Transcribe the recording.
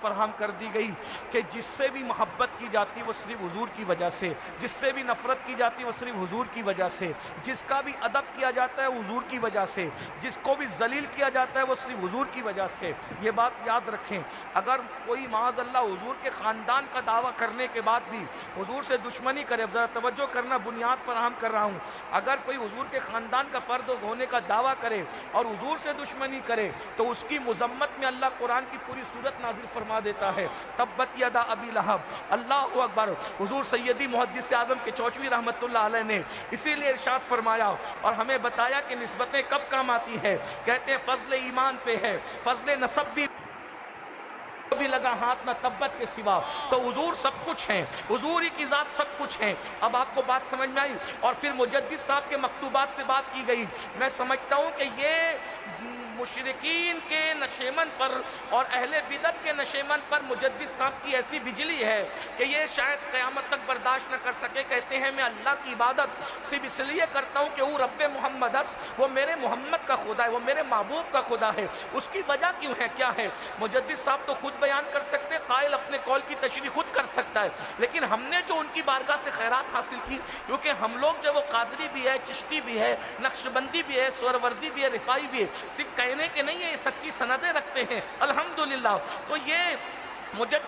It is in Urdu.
فراہم کر دی گئی کہ جس سے بھی محبت کی جاتی وہ صرف حضور کی وجہ سے، جس سے بھی نفرت کی جاتی وہ صرف حضور کی وجہ سے، جس کا بھی ادب کیا جاتا ہے حضور کی وجہ سے، جس کو بھی ذلیل کیا جاتا ہے وہ صرف حضور کی وجہ سے۔ یہ بات یاد رکھیں، اگر کوئی معاذ اللہ حضور کے خاندان کا دعویٰ کرنے کے بعد بھی حضور سے دشمنی کرے، ذرا توجہ کرنا، بنیاد فراہم کر رہا ہوں، اگر کوئی حضور کے خاندان کا فرد ہونے کا دعویٰ کرے اور حضور سے دشمنی کرے تو اس کی مذمت میں اللہ قرآن کی پوری صورت نازل فرما دیتا ہے، تبت یدا ابی لہب۔ اللہ اکبر۔ حضور سیدی محدث اعظم کے چوچوی رحمت اللہ علیہ نے اسی لیے ارشاد فرمایا اور ہمیں بتایا کہ نسبتیں کب کام آتی ہے، کہتے ہیں فضل ایمان پہ ہے، فضل نسب بھی لگا ہاتھ نہ تبت کے سوا۔ تو حضور سب کچھ ہیں، حضور ہی کی ذات سب کچھ ہیں۔ اب آپ کو بات سمجھ میں آئی؟ اور پھر مجدد صاحب کے مکتوبات سے بات کی گئی۔ میں سمجھتا ہوں کہ یہ مشرکین کے نشیمن پر اور اہل بدعت کے نشیمن پر مجدد صاحب کی ایسی بجلی ہے کہ یہ شاید قیامت تک برداشت نہ کر سکے۔ کہتے ہیں میں اللہ کی عبادت صرف اس لیے کرتا ہوں کہ وہ رب محمد وہ میرے محمد کا خدا ہے، وہ میرے محبوب کا خدا ہے۔ اس کی وجہ کیوں ہے، کیا ہے؟ مجدد صاحب تو خود بیان کر سکتے، قائل اپنے قول کی تشریح خود کر سکتا ہے، لیکن ہم نے جو ان کی بارگاہ سے خیرات حاصل کی، کیونکہ ہم لوگ جو وہ قادری بھی ہے، چشتی بھی ہے، نقشبندی بھی ہے، سہروردی بھی ہے، رفاعی بھی ہے، صرف کہنے کے نہیں ہے، یہ سچی سندیں رکھتے ہیں الحمدللہ۔ تو یہ مجدد